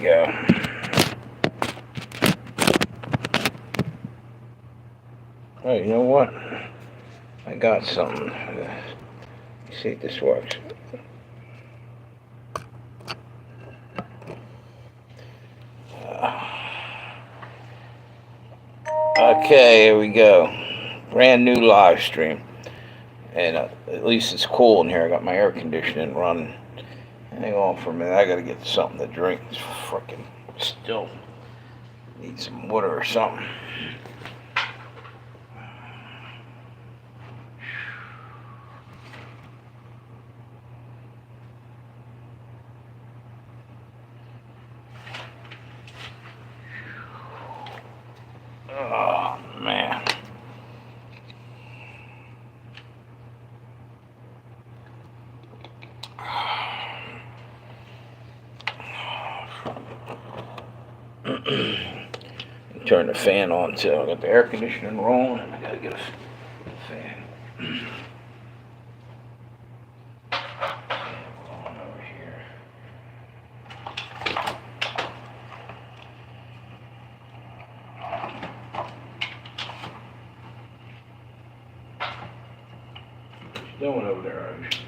Go. Oh, you know what? I got something. Let's see if this works. Okay, here we go. Brand new live stream. And at least it's cool in here. I got my air conditioning running. Hang on for a minute. I gotta get something to drink. It's freaking still need some water or something. Oh man. Turn the fan on too. I got the air conditioning rolling and I gotta get a fan. Over here. What you doing over there, Ocean?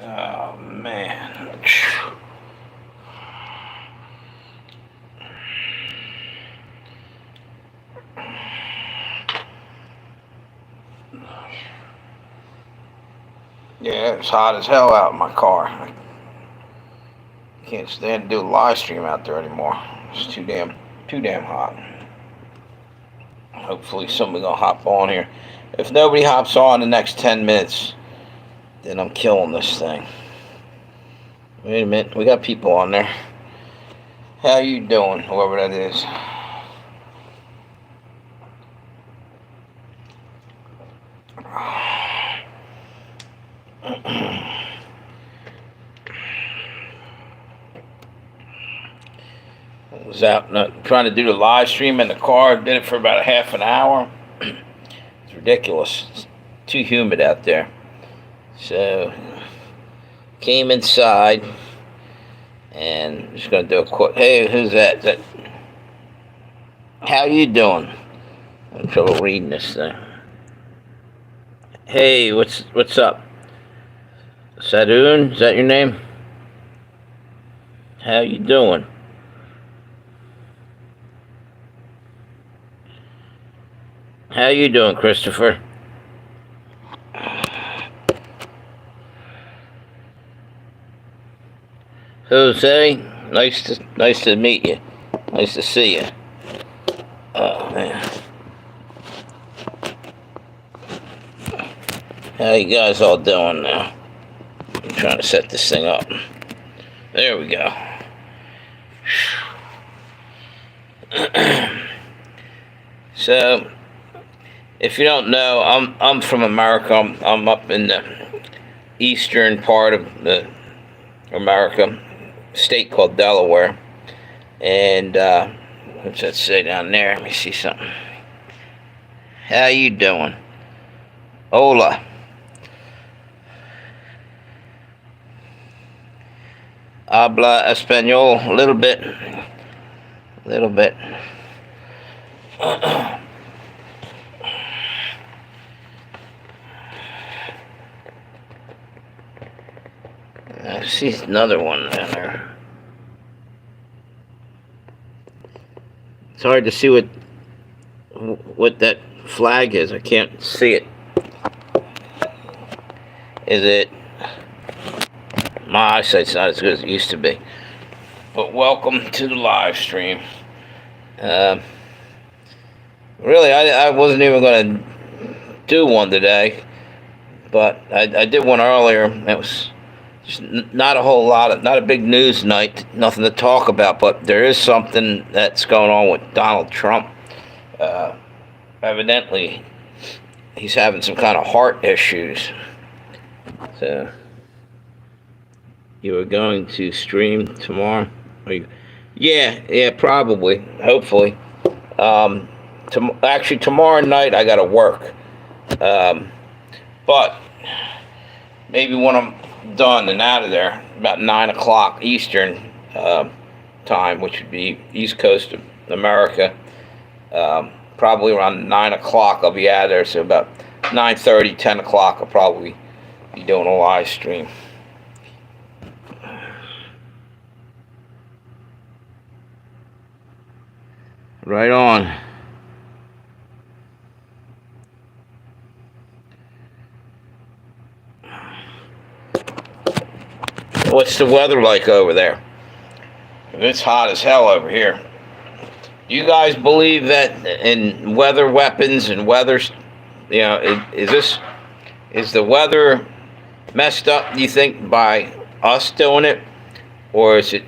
Oh man. Yeah, it's hot as hell out in my car. I can't stand to do a live stream out there anymore. It's too damn hot. Hopefully somebody gonna hop on here. If nobody hops on in the next 10 minutes, then I'm killing this thing. Wait a minute, we got people on there. How you doing, whoever that is? I was out trying to do the live stream in the car. Did it for about a half an hour. It's ridiculous. It's too humid out there. So came inside and just gonna do a quick. Hey, who's that? How you doing? I'm having trouble reading this thing. Hey, what's up? Sadoon, is that your name? How you doing? How you doing, Christopher? Jose, nice to meet you. Nice to see you. Oh man. How you guys all doing now? I'm trying to set this thing up. There we go. So, if you don't know, I'm from America. I'm up in the eastern part of the America, state called Delaware. And what's that say down there? Let me see something. How you doing? Hola. Habla español a little bit. I see another one down there. It's hard to see what that flag is. I can't see it. Is it? My eyesight's not as good as it used to be. But welcome to the live stream. Really, I wasn't even going to do one today, but I did one earlier. It was just not a whole lot, not a big news night, nothing to talk about, but there is something that's going on with Donald Trump. Evidently, he's having some kind of heart issues. So, you are going to stream tomorrow? Yeah, probably, hopefully. Actually, tomorrow night I got to work. But maybe when I'm done and out of there about 9 o'clock Eastern time, which would be East Coast of America. Probably around 9 o'clock I'll be out of there, so about 9:30, 10 o'clock I'll probably be doing a live stream. Right on. What's the weather like over there? It's hot as hell over here. Do you guys believe that in weather weapons and weather? Is the weather messed up? Do you think by us doing it, or is it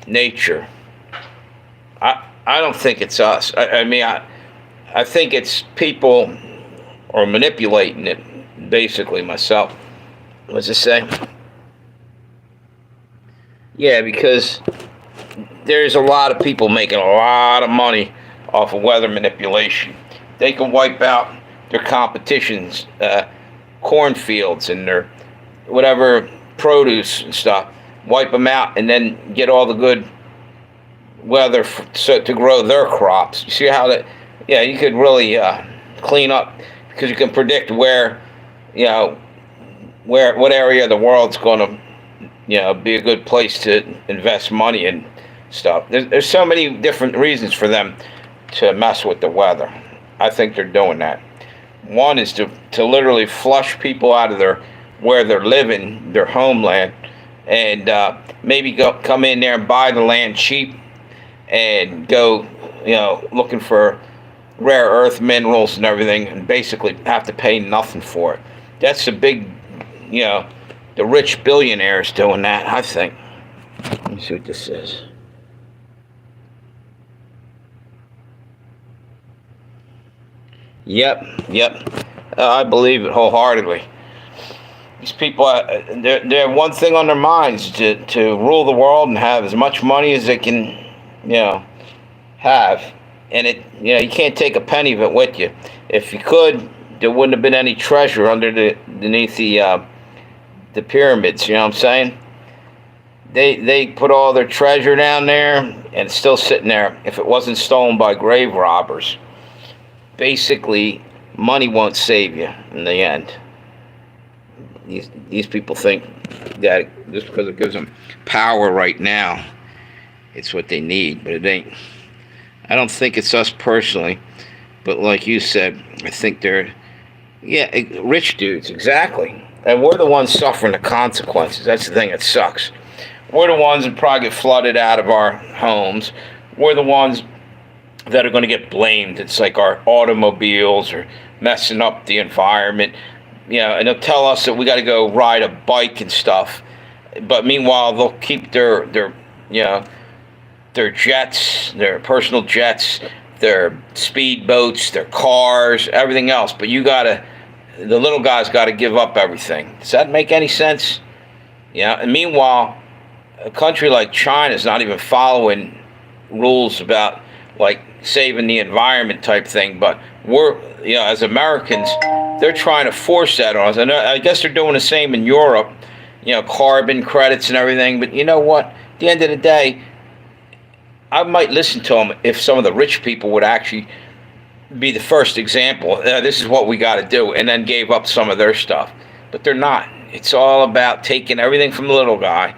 nature? I don't think it's us. I think it's people are manipulating it. Basically, myself. What's it say? Yeah, because there's a lot of people making a lot of money off of weather manipulation. They can wipe out their competition's cornfields and their whatever produce and stuff, wipe them out, and then get all the good weather to grow their crops. You see how that? Yeah, you could really clean up, because you can predict where what area of the world's going to be a good place to invest money and stuff. There's so many different reasons for them to mess with the weather. I think they're doing that. One is to literally flush people out of where they're living, their homeland, and maybe come in there and buy the land cheap and go looking for rare earth minerals and everything, and basically have to pay nothing for it. That's the big, the rich billionaires doing that, I think. Let me see what this says. Yep. I believe it wholeheartedly. These people, they have one thing on their minds: to rule the world and have as much money as they can, have. And you can't take a penny of it with you. If you could, there wouldn't have been any treasure underneath the pyramids. You know what I'm saying? They put all their treasure down there, and it's still sitting there if it wasn't stolen by grave robbers. Basically, money won't save you in the end. These people think that just because it gives them power right now, it's what they need, but it ain't. I don't think it's us personally, but like you said, I think they're, rich dudes, exactly. And we're the ones suffering the consequences. That's the thing that sucks. We're the ones that probably get flooded out of our homes. We're the ones that are going to get blamed. It's like our automobiles are messing up the environment. And they'll tell us that we got to go ride a bike and stuff. But meanwhile, they'll keep their jets, their personal jets, their speedboats, their cars, everything else. But the little guy's got to give up everything. Does that make any sense? And meanwhile, a country like China is not even following rules about like saving the environment type thing. But we're, as Americans, they're trying to force that on us. And I guess they're doing the same in Europe, carbon credits and everything. But you know what? At the end of the day, I might listen to them if some of the rich people would actually be the first example. This is what we got to do, and then gave up some of their stuff. But they're not. It's all about taking everything from the little guy,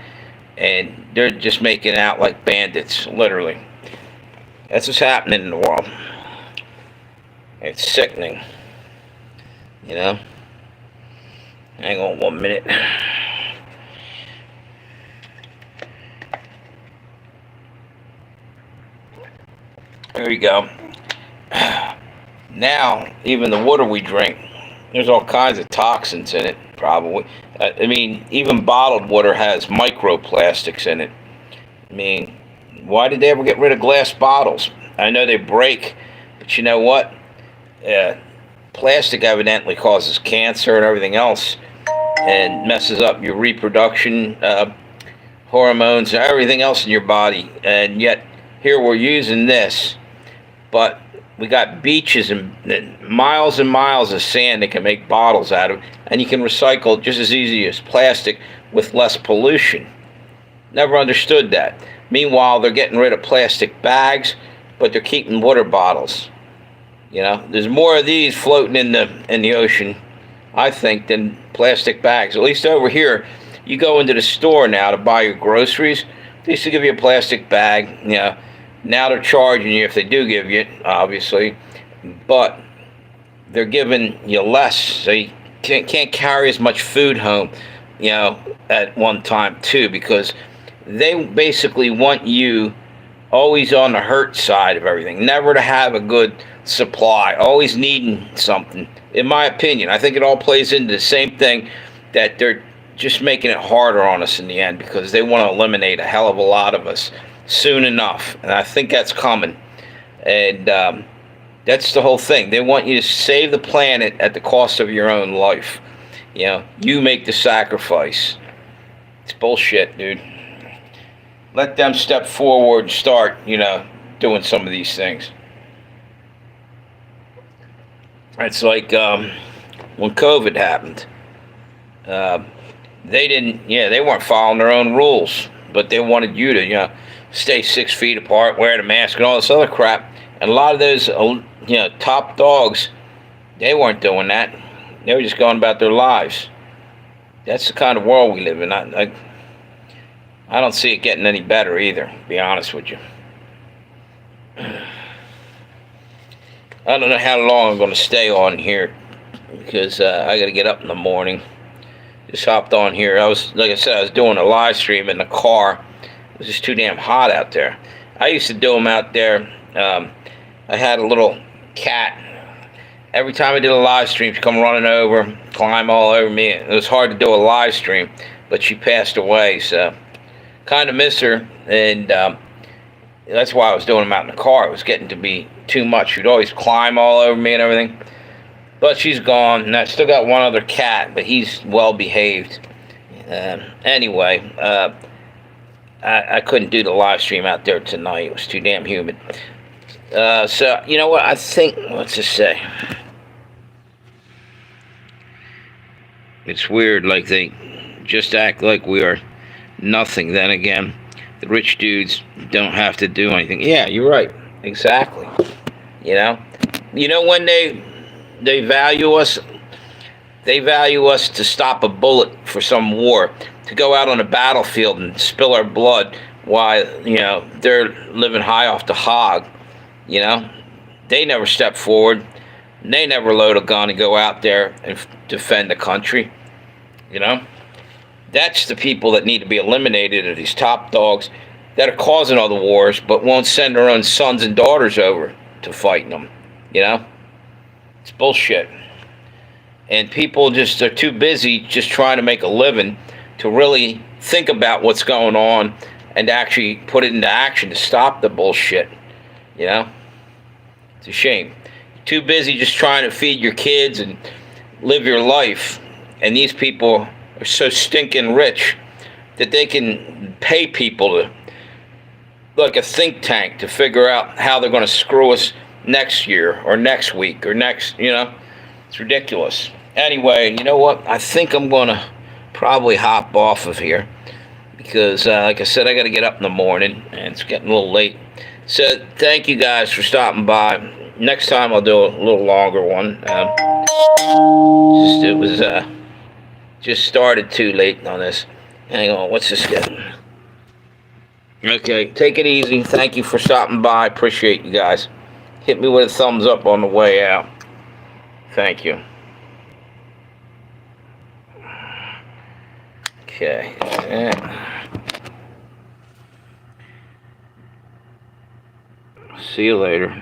and they're just making out like bandits, literally. That's what's happening in the world. It's sickening. Hang on 1 minute. There you go. Now, even the water we drink, there's all kinds of toxins in it, probably. Even bottled water has microplastics in it. Why did they ever get rid of glass bottles? I know they break, but you know what? Plastic evidently causes cancer and everything else, and messes up your reproduction, hormones, and everything else in your body. And yet, here we're using this. But We got beaches and miles of sand they can make bottles out of, and you can recycle just as easy as plastic with less pollution. Never understood that. Meanwhile, they're getting rid of plastic bags, but they're keeping water bottles. There's more of these floating in the ocean, I think, than plastic bags. At least over here, you go into the store now to buy your groceries. They used to give you a plastic bag. Now they're charging you if they do give you it, obviously, but they're giving you less, so you can't carry as much food home, at one time too, because they basically want you always on the hurt side of everything, never to have a good supply, always needing something. In my opinion, I think it all plays into the same thing, that they're just making it harder on us in the end because they want to eliminate a hell of a lot of us soon enough, and I think that's coming. And that's the whole thing. They want you to save the planet at the cost of your own life. You make the sacrifice. It's bullshit, dude. Let them step forward and start, doing some of these things. It's like when COVID happened. They weren't following their own rules, but they wanted you to, stay 6 feet apart, wear the mask, and all this other crap. And a lot of those, top dogs, they weren't doing that. They were just going about their lives. That's the kind of world we live in. I don't see it getting any better either, to be honest with you. I don't know how long I'm going to stay on here because I got to get up in the morning. Just hopped on here. Like I said, I was doing a live stream in the car. It was just too damn hot out there. I used to do them out there. I had a little cat. Every time I did a live stream, she'd come running over, climb all over me. It was hard to do a live stream, but she passed away, so kind of miss her, and that's why I was doing them out in the car. It was getting to be too much. She'd always climb all over me and everything. But she's gone, and I still got one other cat, but he's well behaved. Anyway, I couldn't do the live stream out there tonight. It was too damn humid. So, you know what? I think, let's just say, it's weird, like they just act like we are nothing. Then again, the rich dudes don't have to do anything. Yeah, you're right. Exactly. When they value us, they value us to stop a bullet for some war, to go out on a battlefield and spill our blood while, they're living high off the hog. They never step forward. They never load a gun and go out there and defend the country. That's the people that need to be eliminated, are these top dogs that are causing all the wars but won't send their own sons and daughters over to fight them. It's bullshit. And people just are too busy just trying to make a living to really think about what's going on and actually put it into action to stop the bullshit. It's a shame. Too busy just trying to feed your kids and live your life. And these people are so stinking rich that they can pay people to, like a think tank, to figure out how they're going to screw us next year or next week or next, it's ridiculous. Anyway, you know what? I think I'm going to probably hop off of here because, like I said, I got to get up in the morning and it's getting a little late. So thank you guys for stopping by. Next time I'll do a little longer one. It was just started too late on this. Hang on, what's this getting? Okay, take it easy. Thank you for stopping by. Appreciate you guys. Hit me with a thumbs up on the way out. Thank you. Okay. See you later.